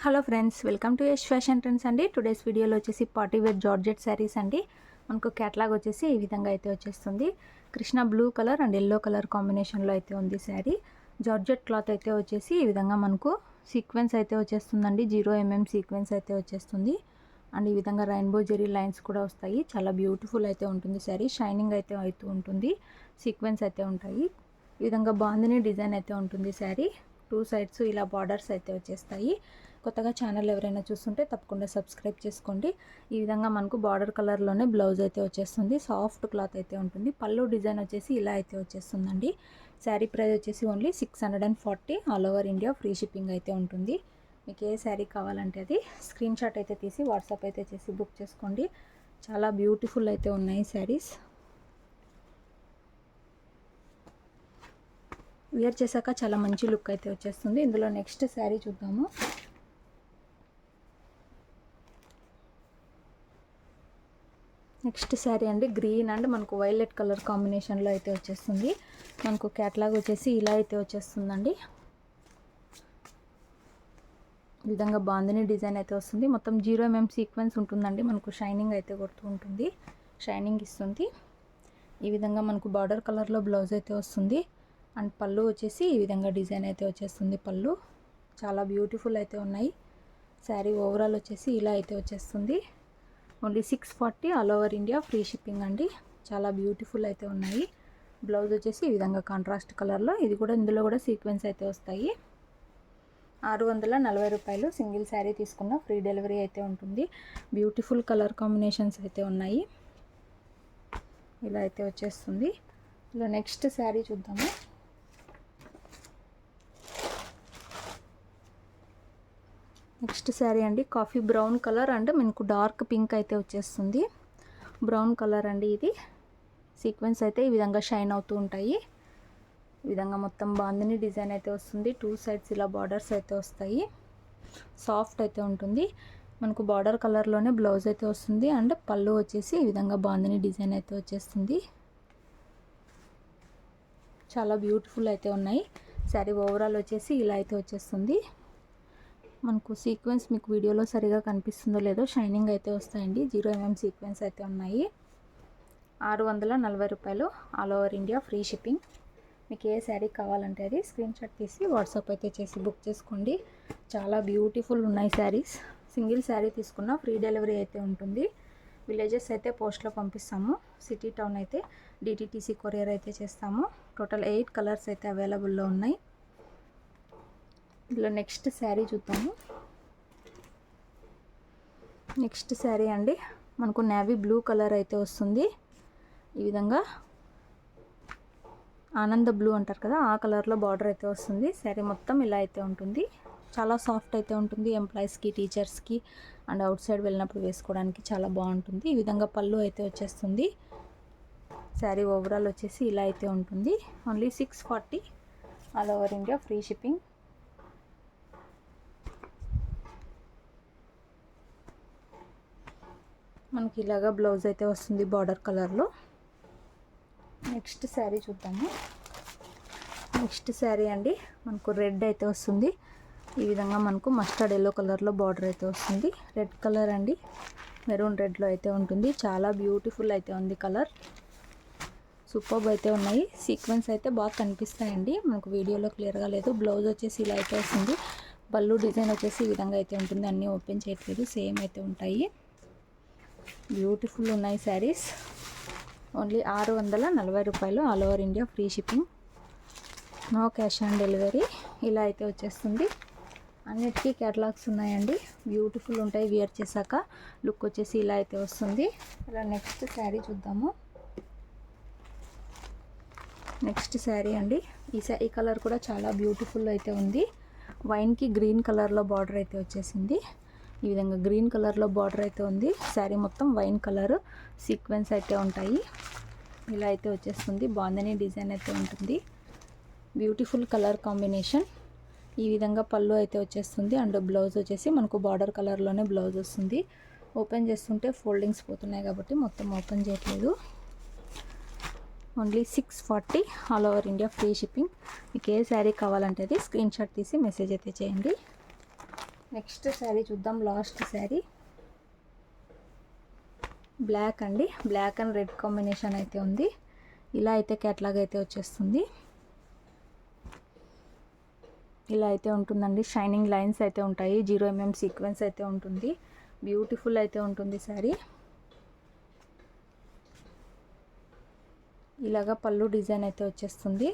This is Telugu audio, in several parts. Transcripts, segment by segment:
Hello friends, welcome to Yash fashion trends అండి. టుడేస్ వీడియోలో వచ్చేసి పార్టీ వేర్ జార్జెట్ శారీస్ అండి. మనకు క్యాటలాగ్ వచ్చేసి ఈ విధంగా అయితే వచ్చేస్తుంది. Krishna blue colour and yellow colour కాంబినేషన్లో అయితే ఉంది శారీ. జార్జెట్ క్లాత్ అయితే వచ్చేసి ఈ విధంగా మనకు సీక్వెన్స్ అయితే వచ్చేస్తుందండి. 0mm సీక్వెన్స్ అయితే వచ్చేస్తుంది. అండ్ ఈ విధంగా రెయిన్బో జెరీ లైన్స్ కూడా వస్తాయి. చాలా బ్యూటిఫుల్ అయితే ఉంటుంది శారీ. షైనింగ్ అయితే అవుతూ ఉంటుంది. సీక్వెన్స్ అయితే ఉంటాయి. ఈ విధంగా బాందిని డిజైన్ అయితే ఉంటుంది శారీ. 2 సైడ్స్ ఇలా బార్డర్స్ అయితే వచ్చేస్తాయి. కొత్తగా ఛానల్ ఎవరైనా చూస్తుంటే తప్పకుండా సబ్స్క్రైబ్ చేసుకోండి. ఈ విధంగా మనకు బార్డర్ కలర్లోనే బ్లౌజ్ అయితే వచ్చేస్తుంది. సాఫ్ట్ క్లాత్ అయితే ఉంటుంది. పళ్ళు డిజైన్ వచ్చేసి ఇలా అయితే వచ్చేస్తుందండి. శారీ ప్రైస్ వచ్చేసి only 640. All over India free shipping అయితే ఉంటుంది. మీకు ఏ శారీ కావాలంటే అది స్క్రీన్ షాట్ అయితే తీసి వాట్సాప్ అయితే చేసి బుక్ చేసుకోండి. చాలా బ్యూటిఫుల్ అయితే ఉన్నాయి శారీస్. వేర్ చేశాక చాలా మంచి లుక్ అయితే వచ్చేస్తుంది. ఇందులో నెక్స్ట్ శారీ చూద్దాము. నెక్స్ట్ శారీ అండి, గ్రీన్ అండ్ మనకు వైలెట్ కలర్ కాంబినేషన్లో అయితే వచ్చేస్తుంది. మనకు క్యాటలాగ్ వచ్చేసి ఇలా అయితే వచ్చేస్తుందండి. ఈ విధంగా బాందిని డిజైన్ అయితే వస్తుంది. మొత్తం 0mm సీక్వెన్స్ ఉంటుందండి. మనకు షైనింగ్ అయితే కొడుతూ ఉంటుంది, షైనింగ్ ఇస్తుంది. ఈ విధంగా మనకు బార్డర్ కలర్లో బ్లౌజ్ అయితే వస్తుంది. అండ్ పళ్ళు వచ్చేసి ఈ విధంగా డిజైన్ అయితే వచ్చేస్తుంది. పళ్ళు చాలా బ్యూటిఫుల్ అయితే ఉన్నాయి. శారీ ఓవరాల్ వచ్చేసి ఇలా అయితే వచ్చేస్తుంది. Only 640 all over India free shipping అండి. చాలా బ్యూటిఫుల్ అయితే ఉన్నాయి. బ్లౌజ్ వచ్చేసి ఈ విధంగా కాంట్రాస్ట్ కలర్లో, ఇది కూడా ఇందులో కూడా సీక్వెన్స్ అయితే వస్తాయి. 640 రూపాయలు. సింగిల్ శారీ తీసుకున్న ఫ్రీ డెలివరీ అయితే ఉంటుంది. బ్యూటిఫుల్ కలర్ కాంబినేషన్స్ అయితే ఉన్నాయి. ఇలా అయితే వచ్చేస్తుంది. ఇలా నెక్స్ట్ శారీ చూద్దాము. నెక్స్ట్ శారీ అండి, కాఫీ బ్రౌన్ కలర్ అండ్ మనకు డార్క్ పింక్ అయితే వచ్చేస్తుంది. బ్రౌన్ కలర్ అండి ఇది. సీక్వెన్స్ అయితే ఈ విధంగా షైన్ అవుతూ ఉంటాయి. ఈ విధంగా మొత్తం బాందిని డిజైన్ అయితే వస్తుంది. 2 సైడ్స్ ఇలా బార్డర్స్ అయితే వస్తాయి. సాఫ్ట్ అయితే ఉంటుంది. మనకు బార్డర్ కలర్లోనే బ్లౌజ్ అయితే వస్తుంది. అండ్ పళ్ళు వచ్చేసి ఈ విధంగా బాందిని డిజైన్ అయితే వచ్చేస్తుంది. చాలా బ్యూటిఫుల్ అయితే ఉన్నాయి. శారీ ఓవరాల్ వచ్చేసి ఇలా అయితే వచ్చేస్తుంది. మనకు సీక్వెన్స్ మీకు వీడియోలో సరిగా కనిపిస్తుందో లేదో, షైనింగ్ అయితే వస్తాయండి. 0mm సీక్వెన్స్ అయితే ఉన్నాయి. 640 రూపాయలు. All over India free shipping. మీకు ఏ శారీ కావాలంటే అది స్క్రీన్ షాట్ తీసి వాట్సాప్ అయితే చేసి బుక్ చేసుకోండి. చాలా బ్యూటిఫుల్ ఉన్నాయి శారీస్. సింగిల్ శారీ తీసుకున్న ఫ్రీ డెలివరీ అయితే ఉంటుంది. విలేజెస్ అయితే పోస్ట్లో పంపిస్తాము. సిటీ టౌన్ అయితే డిటిటీసీ కొరియర్ అయితే చేస్తాము. టోటల్ 8 కలర్స్ అయితే అవైలబుల్లో ఉన్నాయి. ఇలా నెక్స్ట్ శారీ చూద్దాము. నెక్స్ట్ శారీ అండి, మనకు నేవీ బ్లూ కలర్ అయితే వస్తుంది. ఈ విధంగా ఆనంద బ్లూ అంటారు కదా, ఆ కలర్లో బార్డర్ అయితే వస్తుంది. శారీ మొత్తం ఇలా అయితే ఉంటుంది. చాలా సాఫ్ట్ అయితే ఉంటుంది. ఎంప్లాయీస్కి, టీచర్స్కి అండ్ అవుట్ సైడ్ వెళ్ళినప్పుడు వేసుకోవడానికి చాలా బాగుంటుంది. ఈ విధంగా పళ్ళు అయితే వచ్చేస్తుంది. శారీ ఓవరాల్ వచ్చేసి ఇలా అయితే ఉంటుంది. Only 640 all over India free shipping. మనకి ఇలాగా బ్లౌజ్ అయితే వస్తుంది బార్డర్ కలర్లో. నెక్స్ట్ శారీ చూద్దాము. నెక్స్ట్ శారీ అండి, మనకు రెడ్ అయితే వస్తుంది. ఈ విధంగా మనకు మస్టర్డ్ ఎల్లో కలర్లో బార్డర్ అయితే వస్తుంది. రెడ్ కలర్ అండి, మెరూన్ రెడ్లో అయితే ఉంటుంది. చాలా బ్యూటిఫుల్ అయితే ఉంది కలర్. సూపర్బ్ అయితే ఉన్నాయి. సీక్వెన్స్ అయితే బాగా కనిపిస్తాయండి. మనకు వీడియోలో క్లియర్గా లేదు. బ్లౌజ్ వచ్చేసి ఇలా అయితే వస్తుంది. పళ్ళు డిజైన్ వచ్చేసి ఈ విధంగా అయితే ఉంటుంది. అన్నీ ఓపెన్ చేయట్లేదు, సేమ్ అయితే ఉంటాయి. బ్యూటిఫుల్ ఉన్నాయి శారీస్. ఓన్లీ 640 రూపాయలు. All over India free shipping. No cash on delivery. ఇలా అయితే వచ్చేస్తుంది. అన్నిటికీ క్యాటలాగ్స్ ఉన్నాయండి. బ్యూటిఫుల్ ఉంటాయి. వేర్ చేశాక లుక్ వచ్చేసి ఇలా అయితే వస్తుంది. ఇలా నెక్స్ట్ శారీ చూద్దాము. నెక్స్ట్ శారీ అండి, ఈ కలర్ కూడా చాలా బ్యూటిఫుల్ అయితే ఉంది. వైన్కి గ్రీన్ కలర్లో బార్డర్ అయితే వచ్చేసింది. ఈ విధంగా గ్రీన్ కలర్లో బార్డర్ అయితే ఉంది. శారీ మొత్తం వైన్ కలర్ సీక్వెన్స్ అయితే ఉంటాయి. ఇలా అయితే వచ్చేస్తుంది. బాందిని డిజైన్ అయితే ఉంటుంది. Beautiful colour combination. ఈ విధంగా పళ్ళు అయితే వచ్చేస్తుంది. అండ్ బ్లౌజ్ వచ్చేసి మనకు బార్డర్ కలర్లోనే బ్లౌజ్ వస్తుంది. ఓపెన్ చేస్తుంటే ఫోల్డింగ్స్ పోతున్నాయి కాబట్టి మొత్తం ఓపెన్ చేయట్లేదు. Only 640 all over India free shipping. మీకు ఏ శారీ కావాలంటే అది స్క్రీన్ షాట్ తీసి మెసేజ్ అయితే చేయండి. నెక్స్ట్ శారీ చూద్దాం. లాస్ట్ శారీ బ్లాక్ అండి. బ్లాక్ అండ్ రెడ్ కాంబినేషన్ అయితే ఉంది. ఇలా అయితే క్యాట్లాగ్ అయితే వచ్చేస్తుంది. ఇలా అయితే ఉంటుందండి. షైనింగ్ లైన్స్ అయితే ఉంటాయి. 0 mm సీక్వెన్స్ అయితే ఉంటుంది. బ్యూటిఫుల్ అయితే ఉంటుంది శారీ. ఇలాగా పళ్ళు డిజైన్ అయితే వచ్చేస్తుంది.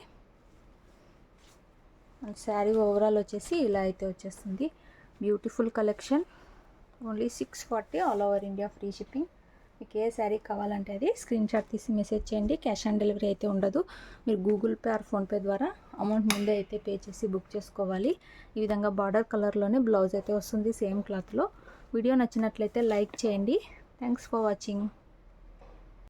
శారీ ఓవరాల్ వచ్చేసి ఇలా అయితే వచ్చేస్తుంది. Beautiful collection. Only 640 all over India free shipping. మీకు ఏ శారీ కావాలంటే అది స్క్రీన్ షాట్ తీసి మెసేజ్ చేయండి. క్యాష్ ఆన్ డెలివరీ అయితే ఉండదు. మీరు గూగుల్ పే ఆర్ ఫోన్పే ద్వారా అమౌంట్ ముందే అయితే పే చేసి బుక్ చేసుకోవాలి. ఈ విధంగా బార్డర్ కలర్లోనే బ్లౌజ్ అయితే వస్తుంది సేమ్ క్లాత్లో. వీడియో నచ్చినట్లయితే లైక్ చేయండి. Thanks for watching.